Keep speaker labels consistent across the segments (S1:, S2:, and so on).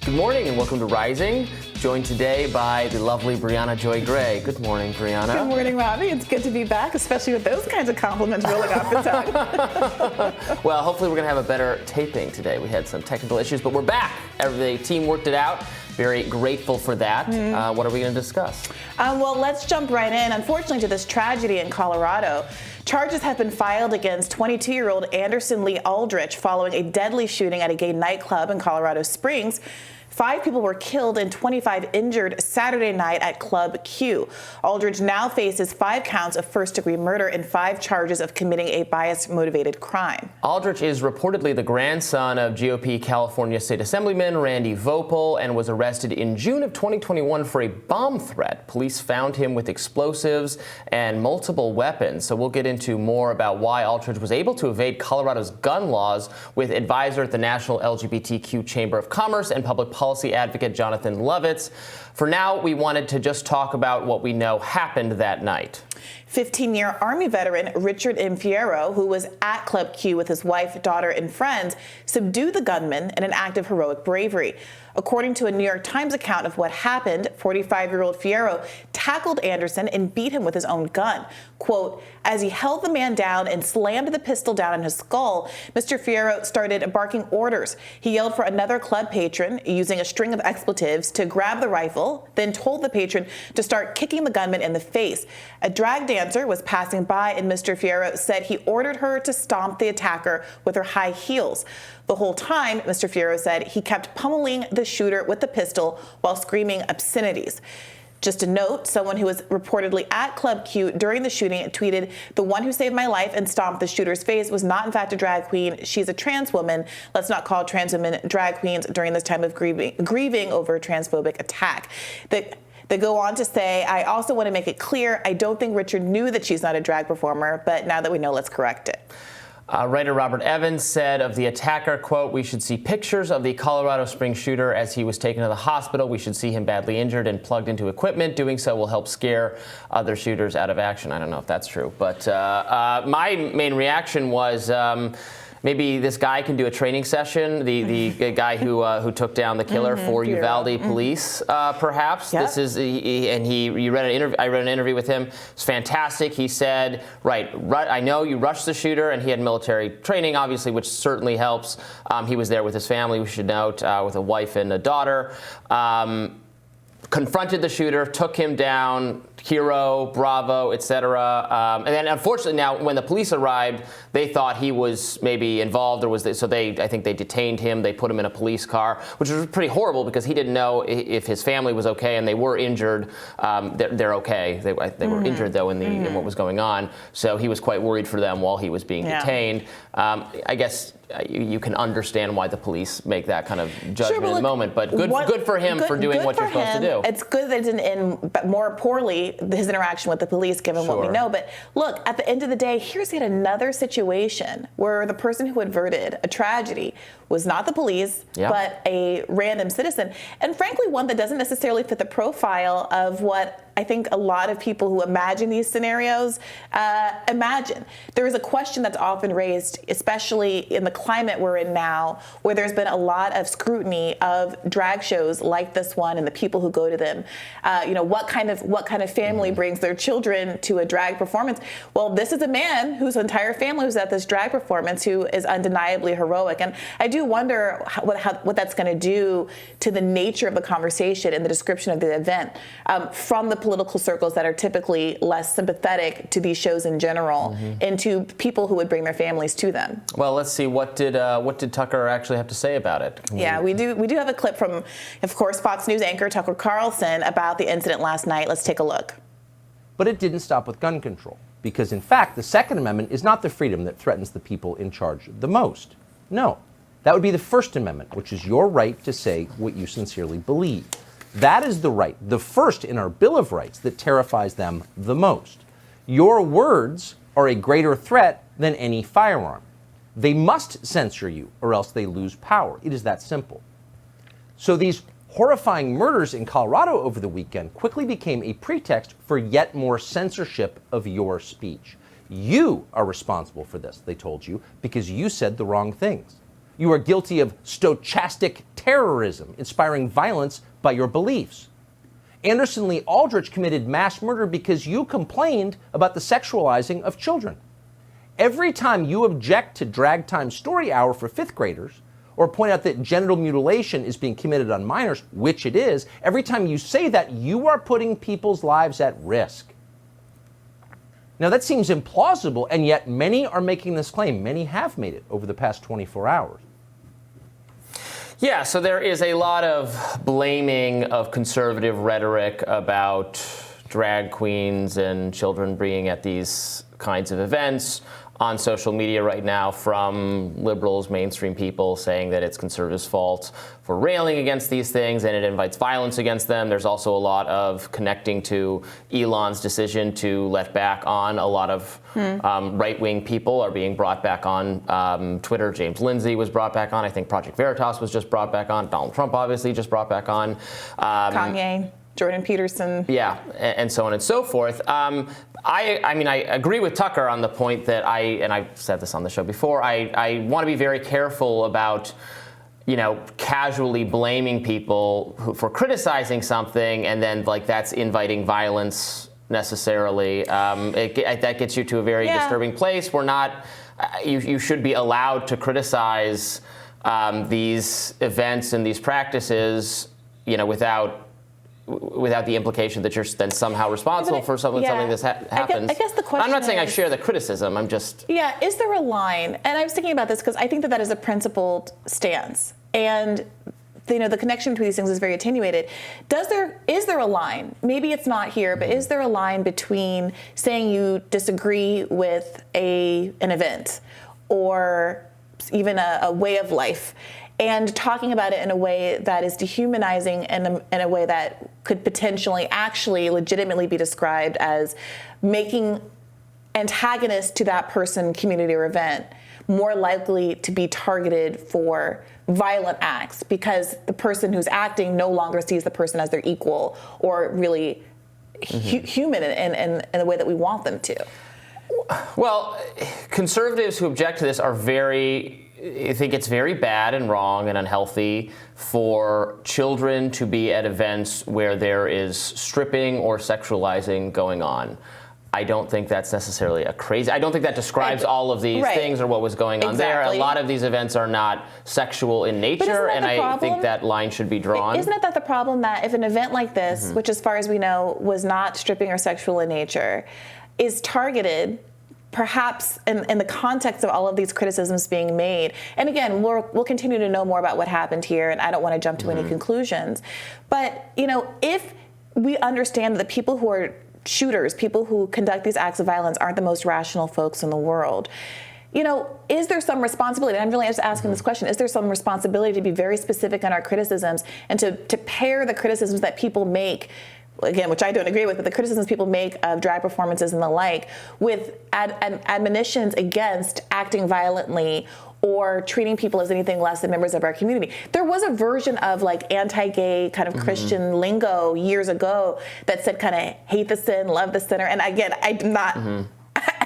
S1: Good morning and welcome to Rising, joined today by the lovely Briahna Joy Gray. Good morning, Briahna.
S2: Good morning, Robby. It's good to be back, especially with those kinds of compliments rolling off the tongue.
S1: Well, hopefully we're going to have a better taping today. We had some technical issues, but we're back. The team worked it out. Very grateful for that. What are we going to discuss?
S2: Well, let's jump right in, unfortunately, to this tragedy in Colorado. Charges have been filed against 22-year-old Anderson Lee Aldrich following a deadly shooting at a gay nightclub in Colorado Springs. 5 people were killed and 25 injured Saturday night at Club Q. Aldrich now faces 5 counts of first-degree murder and 5 charges of committing a bias-motivated crime.
S1: Aldrich is reportedly the grandson of GOP California State Assemblyman Randy Vopel and was arrested in June of 2021 for a bomb threat. Police found him with explosives and multiple weapons. So we'll get into more about why Aldrich was able to evade Colorado's gun laws with advisor at the National LGBTQ Chamber of Commerce and Public Policy advocate Jonathan Lovitz. For now, we wanted to just talk about what we know happened that night.
S2: 15-year Army veteran Richard M. Fierro, who was at Club Q with his wife, daughter, and friends, subdued the gunman in an act of heroic bravery. According to a New York Times account of what happened, 45-year-old Fierro tackled Anderson and beat him with his own gun. Quote, as he held the man down and slammed the pistol down on his skull, Mr. Fierro started barking orders. He yelled for another club patron, using a string of expletives, to grab the rifle, then told the patron to start kicking the gunman in the face. A drag dancer was passing by, and Mr. Fierro said he ordered her to stomp the attacker with her high heels. The whole time, Mr. Fierro said he kept pummeling the shooter with the pistol while screaming obscenities. Just a note, someone who was reportedly at Club Q during the shooting tweeted, "The one who saved my life and stomped the shooter's face was not in fact a drag queen. She's a trans woman. Let's not call trans women drag queens during this time of grieving over a transphobic attack." They go on to say, I also want to make it clear, I don't think Richard knew that she's not a drag performer, but now that we know, let's correct it.
S1: Writer Robert Evans said of the attacker, quote, we should see pictures of the Colorado Springs shooter as he was taken to the hospital. We should see him badly injured and plugged into equipment. Doing so will help scare other shooters out of action. I don't know if that's true, but my main reaction was maybe this guy can do a training session. The guy who took down the killer for Uvalde police, perhaps. Yep. This is I read an interview with him. It's fantastic. He said, I know you rushed the shooter, and he had military training, obviously, which certainly helps. He was there with his family, we should note, with a wife and a daughter. Confronted the shooter, took him down, hero, bravo, etc. And then, unfortunately, now when the police arrived, they thought he was maybe involved, or I think they detained him. They put him in a police car, which was pretty horrible because he didn't know if his family was okay, and they were injured. They're okay. They were injured though in what was going on. So he was quite worried for them while he was being detained. I guess you can understand why the police make that kind of judgment in the moment, but good for him for doing what you're supposed to do.
S2: It's good that it didn't end more poorly, his interaction with the police, given what we know. But look, at the end of the day, here's yet another situation where the person who averted a tragedy was not the police, but a random citizen. And frankly, one that doesn't necessarily fit the profile of what I think a lot of people who imagine these scenarios imagine. There is a question that's often raised, especially in the climate we're in now, where there's been a lot of scrutiny of drag shows like this one and the people who go to them. What kind of family brings their children to a drag performance? Well, this is a man whose entire family was at this drag performance, who is undeniably heroic. And I do wonder what that's going to do to the nature of the conversation and the description of the event from the political circles that are typically less sympathetic to these shows in general, into people who would bring their families to them.
S1: Well, let's see, what did Tucker actually have to say about it?
S2: We do have a clip from, of course, Fox News anchor Tucker Carlson about the incident last night. Let's take a look.
S3: But it didn't stop with gun control, because in fact, the Second Amendment is not the freedom that threatens the people in charge the most. No, that would be the First Amendment, which is your right to say what you sincerely believe. That is the right, the first in our Bill of Rights, that terrifies them the most. Your words are a greater threat than any firearm. They must censor you, or else they lose power. It is that simple. So these horrifying murders in Colorado over the weekend quickly became a pretext for yet more censorship of your speech. You are responsible for this, they told you, because you said the wrong things. You are guilty of stochastic terrorism, inspiring violence by your beliefs. Anderson Lee Aldrich committed mass murder because you complained about the sexualizing of children. Every time you object to drag time story hour for 5th graders, or point out that genital mutilation is being committed on minors, which it is, every time you say that, you are putting people's lives at risk. Now that seems implausible, and yet many are making this claim. Many have made it over the past 24 hours.
S1: Yeah, so there is a lot of blaming of conservative rhetoric about drag queens and children being at these kinds of events on social media right now from liberals, mainstream people saying that it's conservatives' fault for railing against these things and it invites violence against them. There's also a lot of connecting to Elon's decision to let back on a lot of right-wing people are being brought back on Twitter. James Lindsay was brought back on. I think Project Veritas was just brought back on. Donald Trump obviously just brought back on.
S2: Kanye. Jordan Peterson.
S1: Yeah, and so on and so forth. I mean, I agree with Tucker on the point that I've said this on the show before, I want to be very careful about, casually blaming people for criticizing something and then, that's inviting violence necessarily. That gets you to a very disturbing place. We're not, you should be allowed to criticize these events and these practices, without the implication that you're then somehow responsible for something this happens.
S2: I guess the question
S1: I'm not saying I share the criticism, I'm just...
S2: Yeah, is there a line? And I was thinking about this because I think that is a principled stance. And, the connection between these things is very attenuated. Is there a line? Maybe it's not here, but is there a line between saying you disagree with an event or even a way of life and talking about it in a way that is dehumanizing and in a way that could potentially actually legitimately be described as making antagonists to that person, community, or event more likely to be targeted for violent acts because the person who's acting no longer sees the person as their equal or really human in the way that we want them to?
S1: Well, conservatives who object to this are I think it's very bad and wrong and unhealthy for children to be at events where there is stripping or sexualizing going on. I don't think that's necessarily I don't think that describes all of these things or what was going on there. A lot of these events are not sexual in nature, and I think that line should be drawn.
S2: Isn't that the problem that if an event like this, which as far as we know was not stripping or sexual in nature, is targeted perhaps in the context of all of these criticisms being made, and again, we'll continue to know more about what happened here, and I don't want to jump to any conclusions, but if we understand that the people who are shooters, people who conduct these acts of violence aren't the most rational folks in the world, is there some responsibility? And I'm really just asking this question. Is there some responsibility to be very specific in our criticisms and to pair the criticisms that people make, again, which I don't agree with, but the criticisms people make of drag performances and the like, with admonitions against acting violently or treating people as anything less than members of our community? There was a version of anti-gay kind of Christian lingo years ago that said kind of hate the sin, love the sinner. And again, I'm not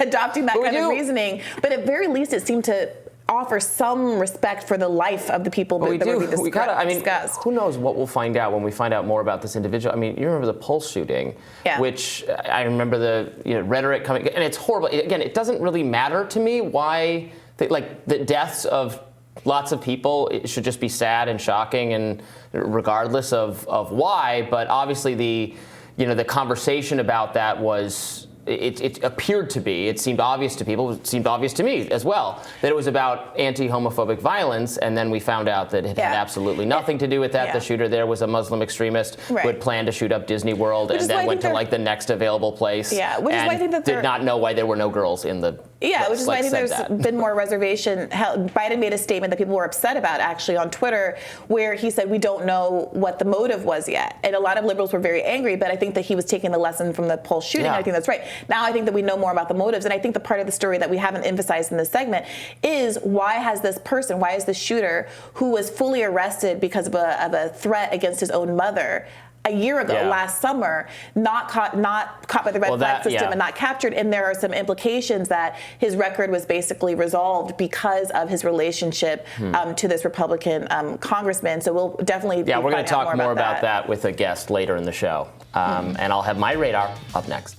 S2: adopting that kind of reasoning, but at very least it seemed to offer some respect for the life of the people that were being discussed.
S1: Who knows what we'll find out when we find out more about this individual. I mean, you remember the Pulse shooting, which I remember the rhetoric coming, and it's horrible. Again, it doesn't really matter to me why the deaths of lots of people, it should just be sad and shocking, and regardless of why. But obviously the conversation about that was. It appeared to be, it seemed obvious to people, it seemed obvious to me as well, that it was about anti-homophobic violence, and then we found out that it had absolutely nothing to do with that. The shooter there was a Muslim extremist who had planned to shoot up Disney World and then went to the next available place and did not know why there were no girls in the
S2: which is why I think there's been more reservation. Biden made a statement that people were upset about actually on Twitter, where he said we don't know what the motive was yet. And a lot of liberals were very angry, but I think that he was taking the lesson from the Pulse shooting. I think that's right. Now I think that we know more about the motives, and I think the part of the story that we haven't emphasized in this segment is why is this shooter who was fully arrested because of a threat against his own mother, a year ago, last summer, not caught by the red flag system and not captured. And there are some implications that his record was basically resolved because of his relationship to this Republican congressman. So we'll definitely
S1: we're going to talk more about that with a guest later in the show. And I'll have my radar up next.